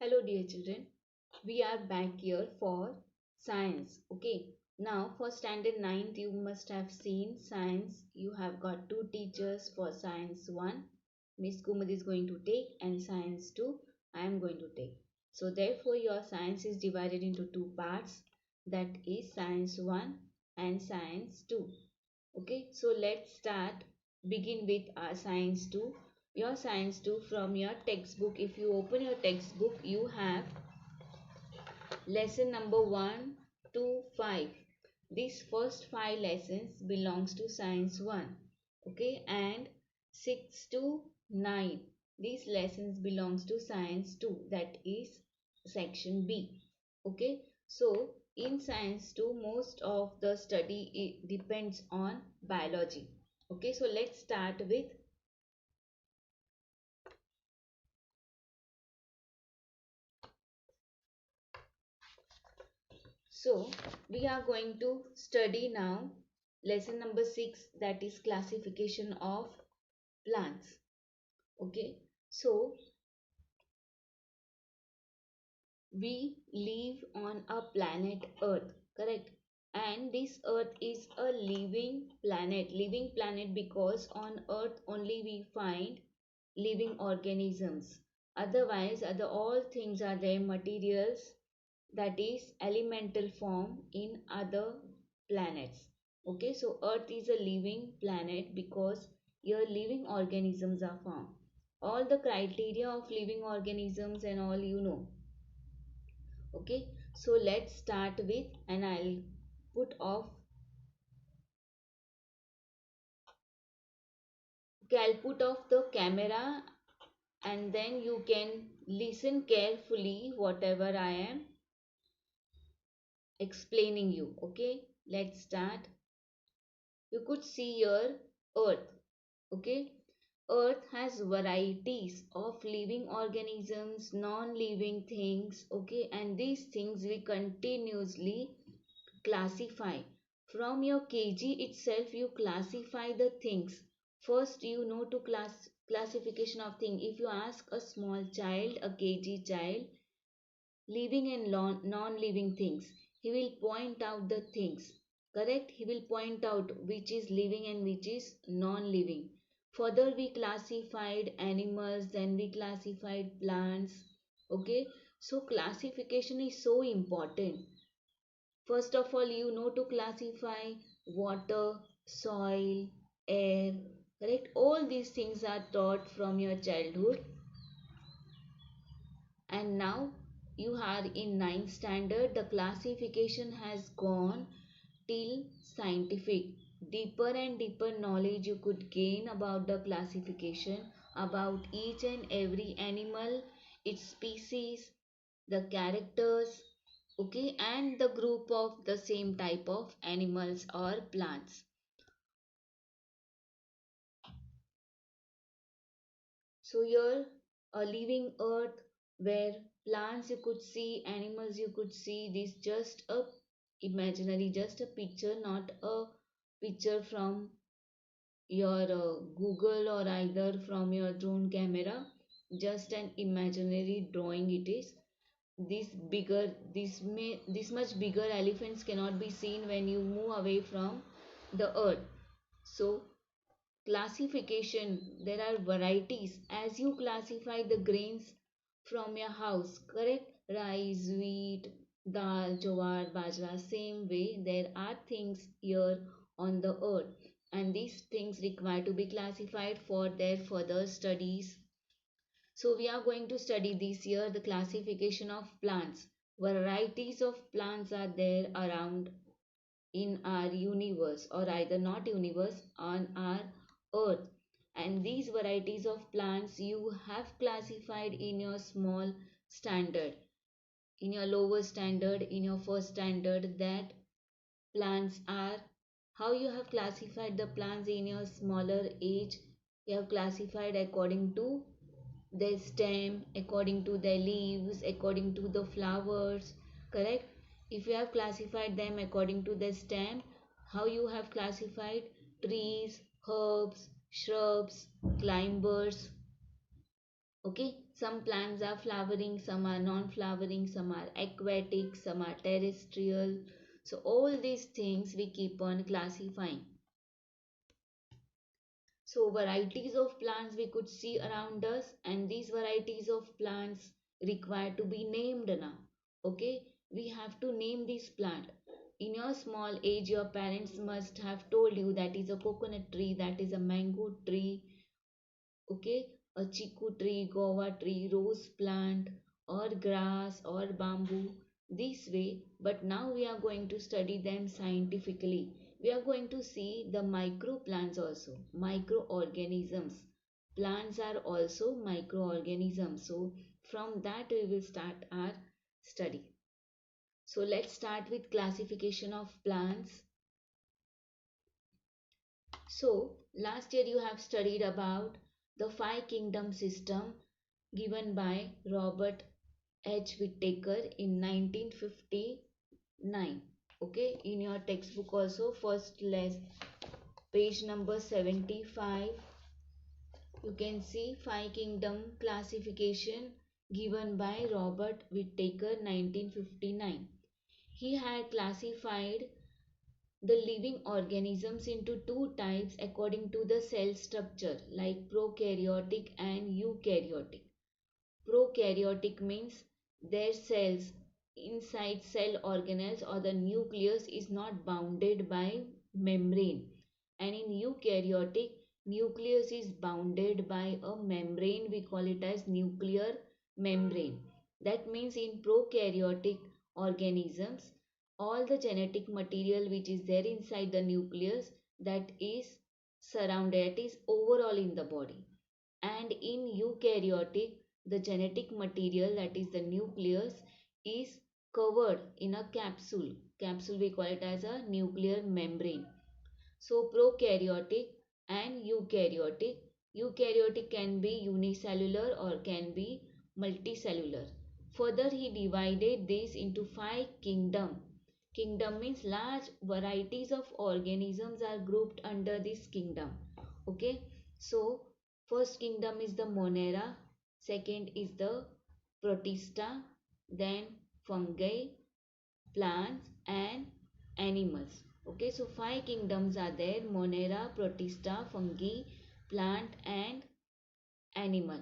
Hello dear children, we are back here for science. Okay, now for standard 9th you must have seen science. You have got two teachers for science 1. Miss Kumud is going to take and science 2 I am going to take. So therefore your science is divided into two parts, that is science 1 and science 2. Okay, so let's start. Begin with our science 2. Your science 2 from your textbook. If you open your textbook, you have lesson number 1 to 5. These first 5 lessons belongs to science 1. Okay, and 6 to 9. These lessons belongs to science 2, that is section B. Okay, so in science 2 most of the study depends on biology. Okay, so let's start with. So we are going to study now lesson number 6, that is classification of plants. Okay, so we live on a planet Earth, correct? And this Earth is a living planet because on Earth only we find living organisms. Otherwise, other all things are there materials, that is elemental form in other planets. Okay, so Earth is a living planet because here living organisms are found. All the criteria of living organisms and all you know. Okay, so let's start with, and I'll put off. Okay, I'll put off the camera and then you can listen carefully whatever I am explaining you. Okay, let's start. You could see your Earth. Okay, Earth has varieties of living organisms, non-living things. Okay, and these things we continuously classify. From your KG itself you classify the things. First you know to classification of thing. If you ask a small child, a KG child, living and non-living things, he will point out the things, correct? He will point out which is living and which is non-living. Further we classified animals, then we classified plants. Okay, so classification is so important. First of all, you know to classify water, soil, air, correct? All these things are taught from your childhood. And now you are in ninth standard. The classification has gone till scientific. Deeper and deeper knowledge you could gain about the classification, about each and every animal, its species, the characters, okay, and the group of the same type of animals or plants. So here a living earth where plants you could see, animals you could see, this just a imaginary, just a picture, not a picture from your Google or either from your drone camera, just an imaginary drawing it is. This bigger, this much bigger elephants cannot be seen when you move away from the earth. So classification, there are varieties. As you classify the grains from your house, correct? Rice, wheat, dal, jowar, bajra, same way there are things here on the earth, and these things require to be classified for their further studies. So we are going to study this year the classification of plants. Varieties of plants are there around in our universe, or either not universe, on our earth, and these varieties of plants you have classified in your small standard, in your lower standard, in your first standard, that plants are, how you have classified the plants in your smaller age. You have classified according to their stem, according to their leaves, according to the flowers, correct? If you have classified them according to the stem, how you have classified trees, herbs, shrubs, climbers, okay? Some plants are flowering, some are non-flowering, some are aquatic, some are terrestrial. So all these things we keep on classifying. So varieties of plants we could see around us, and these varieties of plants require to be named now. Okay, we have to name this plant. In your small age, your parents must have told you that is a coconut tree, that is a mango tree, okay, a chiku tree, guava tree, rose plant, or grass or bamboo, this way. But now we are going to study them scientifically. We are going to see the micro plants also, microorganisms. Plants are also microorganisms, so from that we will start our study. So let's start with classification of plants. So, last year you have studied about the five kingdom system given by Robert H. Whittaker in 1959. Okay, in your textbook also, first lesson, page number 75, you can see five kingdom classification given by Robert Whittaker 1959. He had classified the living organisms into two types according to the cell structure, like prokaryotic and eukaryotic. Prokaryotic means their cells inside cell organelles or the nucleus is not bounded by membrane, and in eukaryotic, nucleus is bounded by a membrane. We call it as nuclear membrane. That means in prokaryotic organisms, all the genetic material which is there inside the nucleus, that is surrounded, that is overall in the body. And in eukaryotic, the genetic material, that is the nucleus, is covered in a capsule. We call it as a nuclear membrane. So prokaryotic and eukaryotic. Eukaryotic can be unicellular or can be multicellular. Further, he divided this into five kingdom. Kingdom means large varieties of organisms are grouped under this kingdom. Okay, so first kingdom is the Monera, second is the Protista, then fungi, plants and animals. Okay, so five kingdoms are there: Monera, Protista, fungi, plant and animal.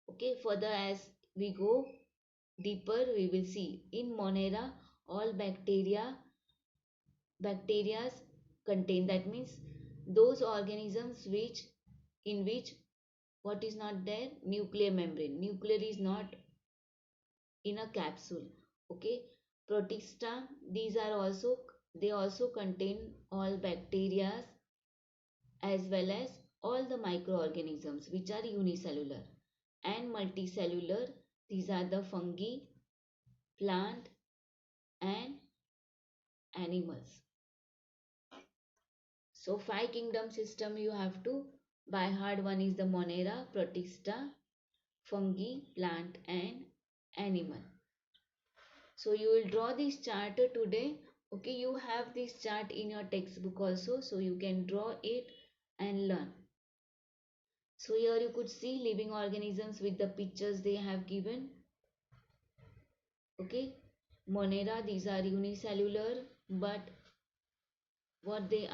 Okay, further as we go deeper, we will see in Monera all bacterias contain, that means those organisms which in which what is not there, nuclear membrane, nuclear is not in a capsule. Okay, Protista, these are also, they also contain all bacteria as well as all the microorganisms which are unicellular. And multicellular, these are the fungi, plant and animals. So five kingdom system you have to by heart. One is the Monera, Protista, fungi, plant and animal. So you will draw this chart today. Okay, you have this chart in your textbook also, so you can draw it and learn. So here you could see living organisms with the pictures they have given. Okay, Monera, these are unicellular, but what they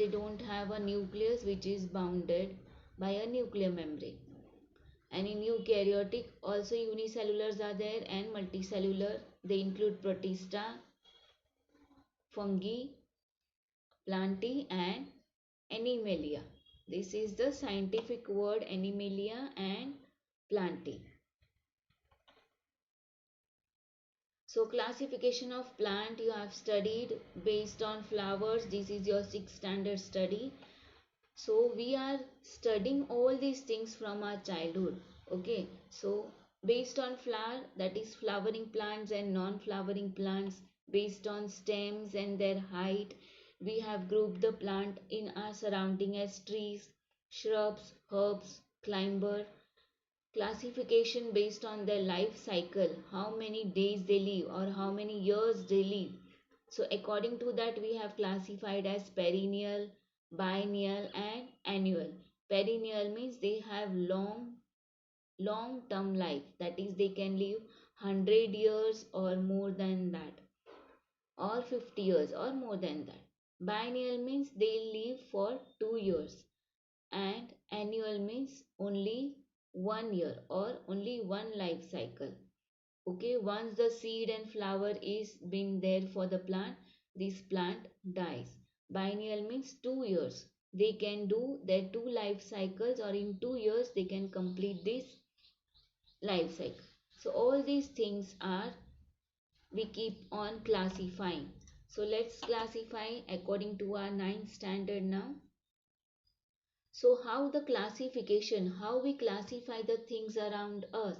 don't have a nucleus which is bounded by a nuclear membrane. And in eukaryotic, also unicellulars are there and multicellular. They include Protista, fungi, plantae and animalia. This is the scientific word, animalia and plantae. So classification of plant you have studied based on flowers. This is your 6th standard study. So we are studying all these things from our childhood. Okay, so based on flower, that is flowering plants and non-flowering plants, based on stems and their height, we have grouped the plant in our surrounding as trees, shrubs, herbs, climber. Classification based on their life cycle, how many days they live or how many years they live. So according to that we have classified as perennial, biennial and annual. Perennial means they have long long term life, that is they can live 100 years or more than that, or 50 years or more than that. Biennial means they live for 2 years, and annual means only 1 year or only one life cycle. Okay, once the seed and flower is been there for the plant, this plant dies. Biennial means 2 years. They can do their two life cycles, or in 2 years they can complete this life cycle. So all these things are we keep on classifying. So let's classify according to our ninth standard now. So how the classification, how we classify the things around us,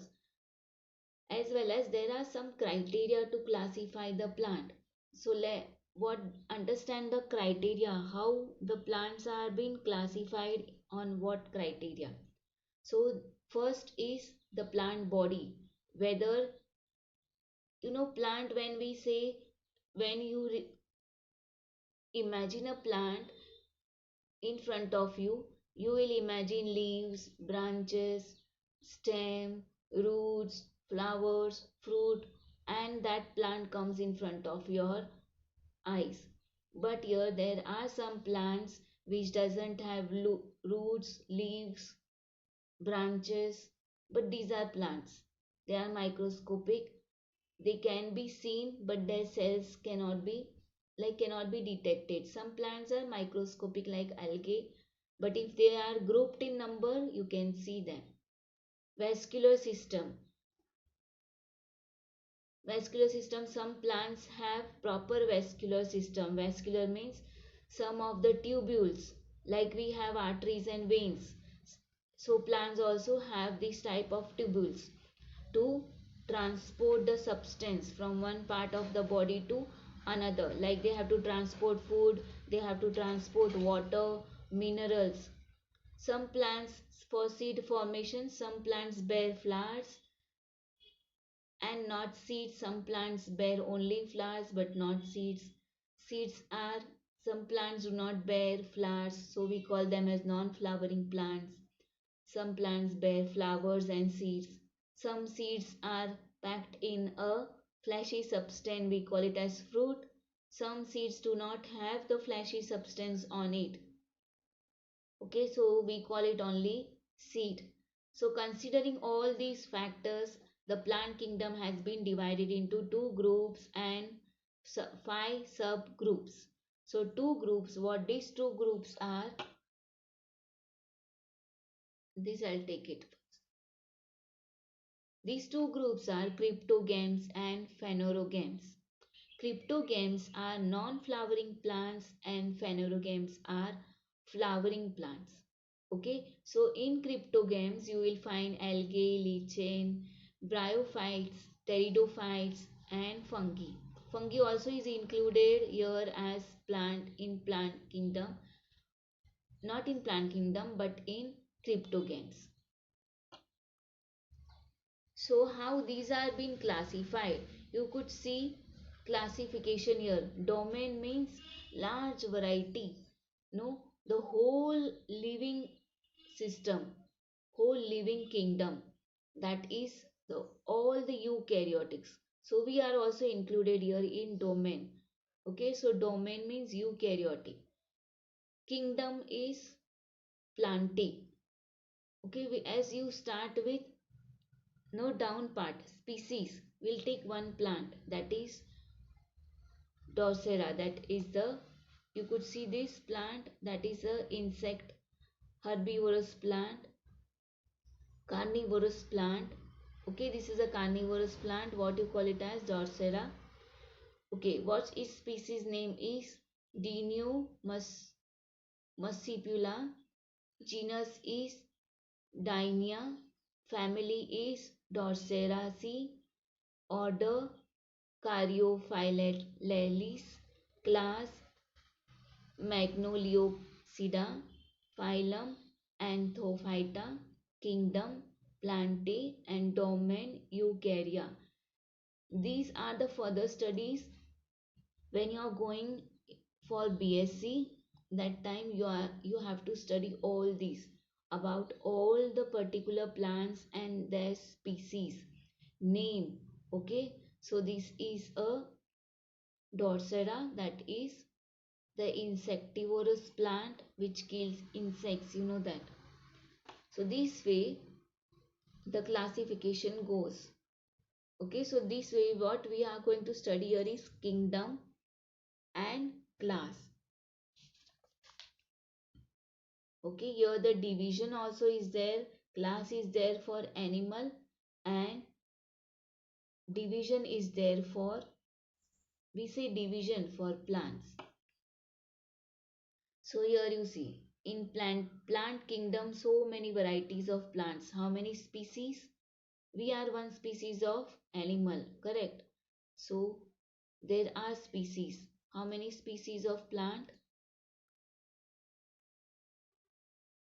as well as there are some criteria to classify the plant. So let what understand the criteria, how the plants are being classified on what criteria. So first is the plant body, whether plant, when we say, when you imagine a plant in front of you, you will imagine leaves, branches, stem, roots, flowers, fruit, and that plant comes in front of your eyes. But here there are some plants which doesn't have roots, leaves, branches, but these are plants. They are microscopic. They can be seen, but their cells cannot be detected. Some plants are microscopic like algae, but if they are grouped in number, you can see them. Vascular system. Vascular system, some plants have proper vascular system. Vascular means some of the tubules, like we have arteries and veins. So plants also have this type of tubules to transport the substance from one part of the body to another, like they have to transport food, they have to transport water, minerals. Some plants for seed formation, some plants bear flowers and not seeds. Some plants bear only flowers but not seeds. Seeds are, some plants do not bear flowers, so we call them as non-flowering plants. Some plants bear flowers and seeds. Some seeds are packed in a fleshy substance, we call it as fruit. Some seeds do not have the fleshy substance on it. Okay, so we call it only seed. So considering all these factors, the plant kingdom has been divided into two groups and five subgroups. So two groups, what these two groups are, this I'll take it. These two groups are cryptogams and phanerogams. Cryptogams are non-flowering plants and phanerogams are flowering plants. Okay, so in cryptogams you will find algae, lichen, bryophytes, pteridophytes and fungi. Fungi also is included here as plant in plant kingdom, not in plant kingdom but in cryptogams. So how these are being classified? You could see classification here. Domain means large variety. No, the whole living system, whole living kingdom. That is the all the eukaryotics. So we are also included here in domain. Okay, so domain means eukaryotic. Kingdom is plantae. Okay, as you start with no down part, species, we'll take one plant, that is Dorsera. That is the, you could see this plant, that is a insect, herbivorous plant, carnivorous plant. Okay, this is a carnivorous plant. What you call it as Dorsera. Okay, what its species name is Dinu muscipula. Genus is Dynia. Family is Dorseraceae. Order Caryophyllales. Class Magnoliopsida. Phylum Anthophyta. Kingdom Plantae and domain Eukarya. These are the further studies when you are going for BSc. That time you have to study all these. about all the particular plants and their species name. Okay, so this is a Dorsera, that is the insectivorous plant which kills insects, you know that. So this way the classification goes. Okay, so this way what we are going to study here is kingdom and class. Okay, here the division also is there, class is there for animal, and division is there for, we say division for plants. So here you see in plant kingdom so many varieties of plants. How many species? We are one species of animal, correct? So there are species. How many species of plant?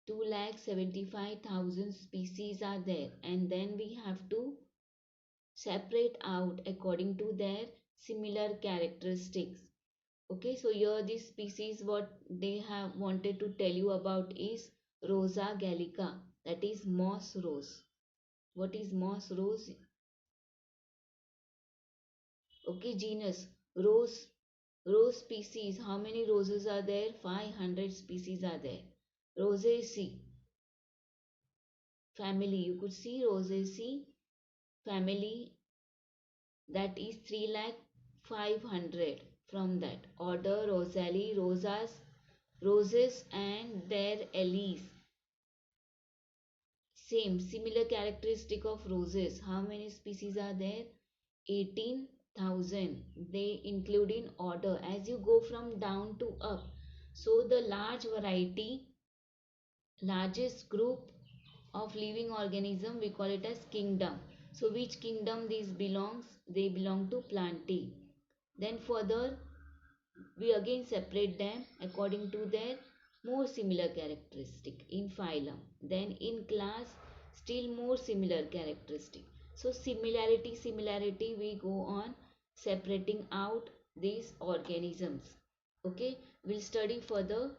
2,75,000 species are there, and then we have to separate out according to their similar characteristics. Okay, so here this species what they have wanted to tell you about is Rosa gallica, that is moss rose. What is moss rose? Okay, genus rose. Rose species, how many roses are there? 500 species are there. Rosaceae family, you could see Rosaceae family, that is 3 lakh 500. From that order Rosalie, rosas, roses and their alleles. Same similar characteristic of roses. How many species are there? 18,000. They include in order as you go from down to up. So the large variety, largest group of living organism, we call it as kingdom. So which kingdom this belongs? They belong to Plantae. Then further we again separate them according to their more similar characteristic in phylum. Then in class still more similar characteristic. So similarity we go on separating out these organisms. Okay, we'll study further.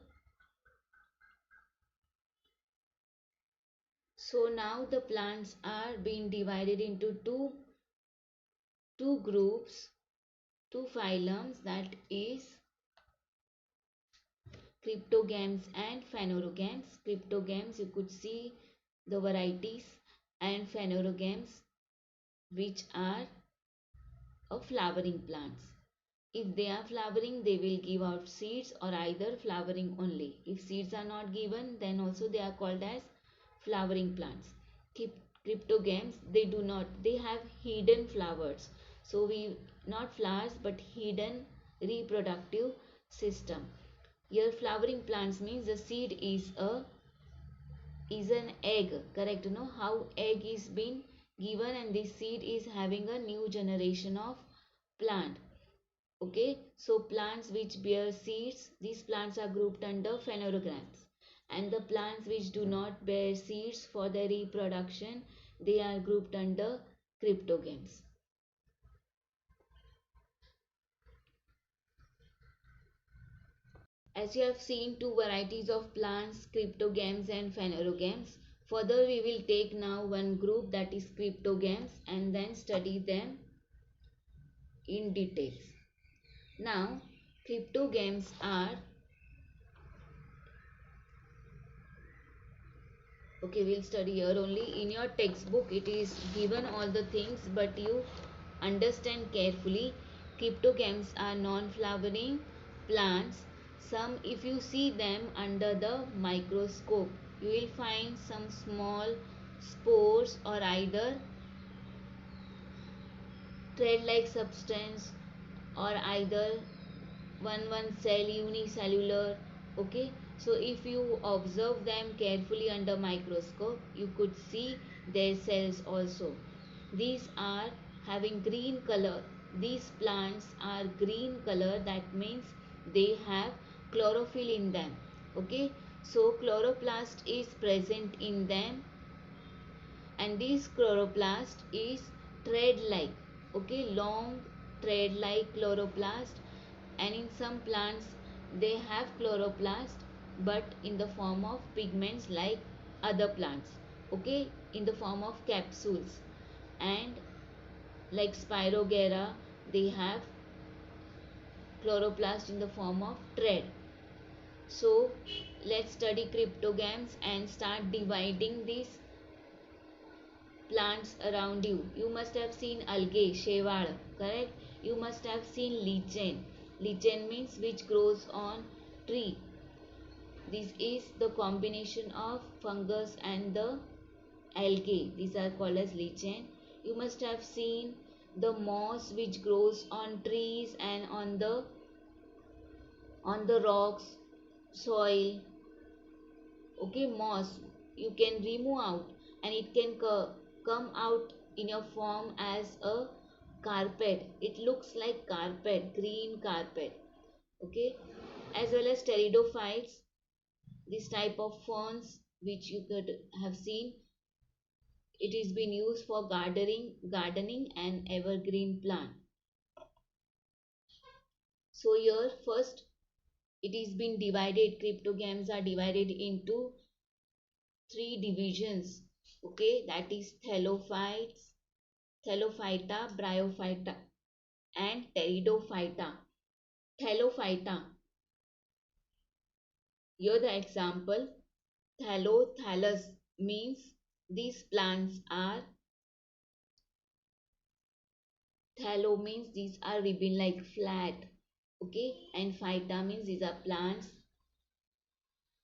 So now the plants are being divided into two groups, two phylums, that is cryptogams and phanerogams. Cryptogams, you could see the varieties, and phanerogams, which are of flowering plants. If they are flowering, they will give out seeds, or either flowering only. If seeds are not given, then also they are called as flowering plants. Cryptogams, they do not, they have hidden flowers. So we, not flowers but hidden reproductive system. Here flowering plants means the seed is an egg, correct? You know how egg is being given and this seed is having a new generation of plant. Okay, so plants which bear seeds, these plants are grouped under phanerogams, and the plants which do not bear seeds for their reproduction, they are grouped under cryptogams. As you have seen two varieties of plants, cryptogams and phanerogams. Further we will take now one group, that is cryptogams, and then study them in details. Now cryptogams are, okay, we'll study here only. In your textbook it is given all the things, but you understand carefully. Cryptogams are non-flowering plants. Some, if you see them under the microscope, you will find some small spores or either thread-like substance, or either one cell unicellular. Okay, so if you observe them carefully under microscope, you could see their cells also. These are having green color. These plants are green color, that means they have chlorophyll in them. Okay, so chloroplast is present in them, and this chloroplast is thread like, okay, long thread like chloroplast. And in some plants they have chloroplast but in the form of pigments like other plants, okay, in the form of capsules. And like Spirogera, they have chloroplast in the form of thread. So let's study cryptogams and start dividing these plants around you. You must have seen algae, shewal, correct? You must have seen lichen. Lichen means which grows on tree. This is the combination of fungus and the algae. These are called as lichen. You must have seen the moss which grows on trees and on the rocks, soil. Okay, moss you can remove out and it can come out in your form as a carpet. It looks like carpet, green carpet. Okay, as well as pteridophytes, this type of ferns which you could have seen. It is been used for gardening and evergreen plant. So here first it is been divided. Cryptogams are divided into three divisions. Okay, that is Thallophytes, Thallophyta, Bryophyta, and Pteridophyta. Thallophyta. Here the example, thallus means these plants are, thallo means these are ribbon like flat. Okay, and phyta means these are plants.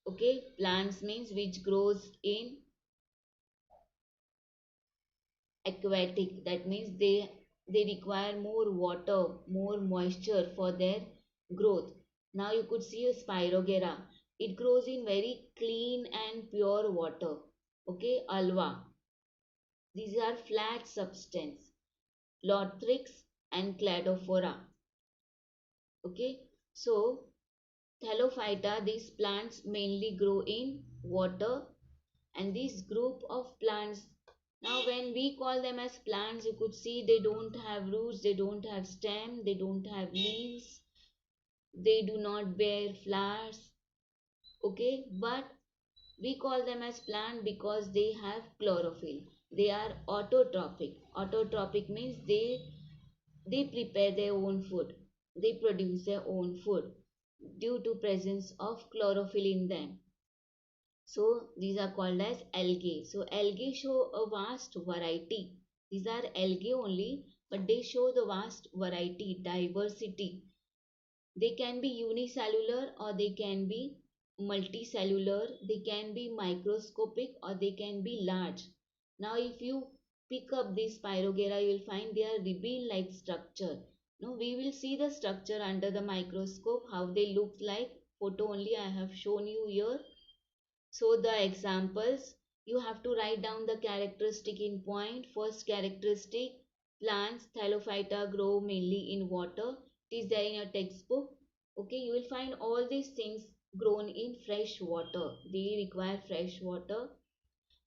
Okay, plants means which grows in aquatic. That means they require more water, more moisture for their growth. Now you could see a Spirogera. It grows in very clean and pure water. Okay, alva, these are flat substance. Lothrix and Cladophora. Okay, so Thallophyta, these plants mainly grow in water. And this group of plants, now when we call them as plants, you could see they don't have roots, they don't have stem, they don't have leaves, they do not bear flowers. Okay, but we call them as plant because they have chlorophyll. They are autotrophic. Autotrophic means they prepare their own food, they produce their own food due to presence of chlorophyll in them. So these are called as algae. So algae show a vast variety. These are algae only, but they show the vast variety, diversity. They can be unicellular or they can be multicellular. They can be microscopic or they can be large. Now if you pick up this Spirogera, you will find they are ribbon-like structure. Now we will see the structure under the microscope, how they look like. Photo only I have shown you here. So the examples, you have to write down the characteristic in point. First characteristic, plants Thallophyta grow mainly in water. It is there in your textbook. Okay, you will find all these things grown in fresh water. They require fresh water,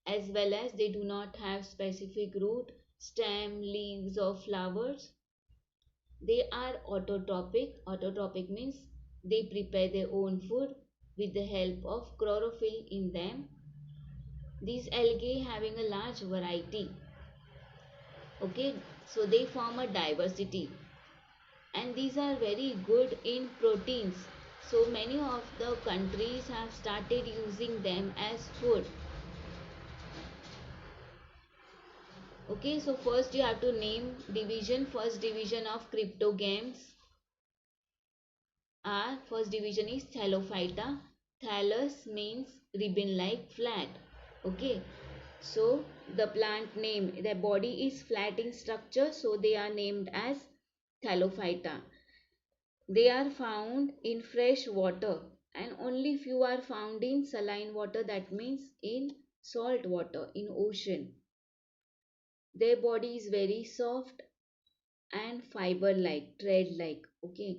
as well as they do not have specific root, stem, leaves or flowers. They are autotrophic. Autotrophic means they prepare their own food with the help of chlorophyll in them. These algae having a large variety. Okay, so they form a diversity, and these are very good in proteins. So many of the countries have started using them as food. Okay, so first you have to name division. First division of cryptogams are, first division is Thallophyta. Thallus means ribbon like flat. Okay, so the plant name, their body is flat in structure, so they are named as Thallophyta. They are found in fresh water and only few are found in saline water, that means in salt water, in ocean. Their body is very soft and fiber like, thread like. Okay,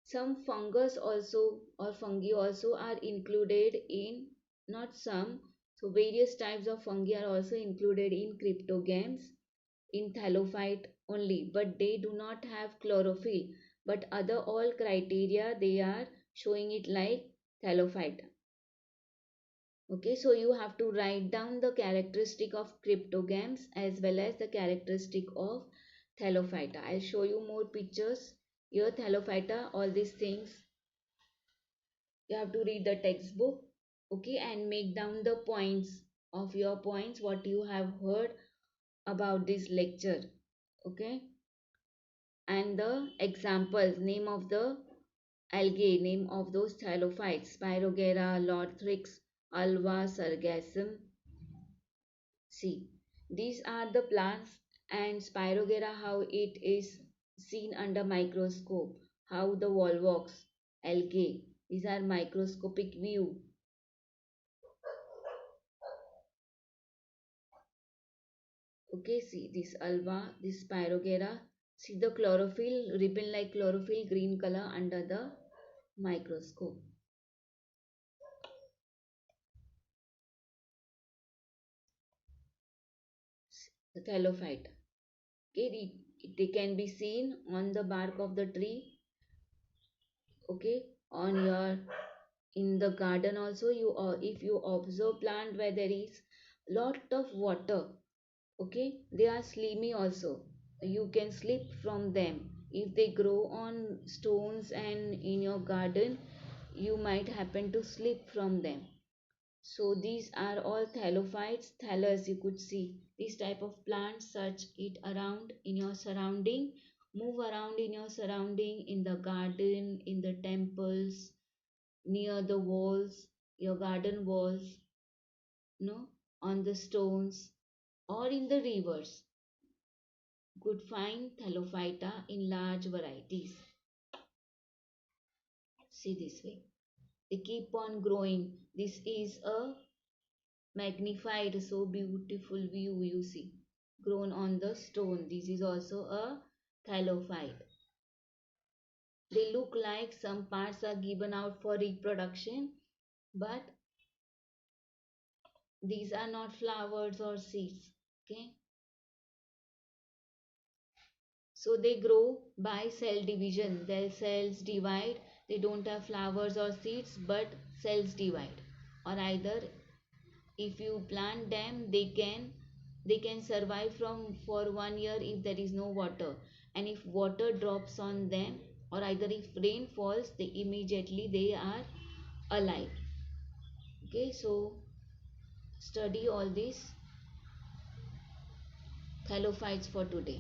some fungus also or fungi also are included in, not some, so various types of fungi are also included in cryptogams in thallophyte only, but they do not have chlorophyll, but other all criteria they are showing it like thallophyte. Okay, so you have to write down the characteristic of cryptogams as well as the characteristic of Thallophyta. I'll show you more pictures. Here Thallophyta, all these things you have to read the textbook, okay, and make down the points of your points what you have heard about this lecture, okay, and the examples, name of the algae, name of those thallophytes, Spirogera, Lorthrix, Alva, Sargassum. See, these are the plants and Spirogera, how it is seen under microscope, how the volvox, algae, these are microscopic view. Okay, see this alva, this Spirogera, see the chlorophyll, ribbon like chlorophyll green color under the microscope. The thallophyte. Okay, they can be seen on the bark of the tree, okay, on your in the garden also. You or if you observe plant where there is lot of water, okay, they are slimy also, you can slip from them. If they grow on stones and in your garden, you might happen to slip from them. So these are all thallophytes, thallus. You could see these type of plants. Search it around in your surrounding. Move around in your surrounding, in the garden, in the temples, near the walls, your garden walls, no, on the stones, or in the rivers. Could find Thallophyta in large varieties. See this way. They keep on growing. This is a magnified, so beautiful view you see, grown on the stone. This is also a thallophyte. They look like some parts are given out for reproduction, but these are not flowers or seeds. Okay, so they grow by cell division. Their cells divide. They don't have flowers or seeds, but cells divide. Or either if you plant them, they can survive from for 1 year if there is no water, and if water drops on them, or either if rain falls, they immediately they are alive. Okay, so study all these thallophytes for today.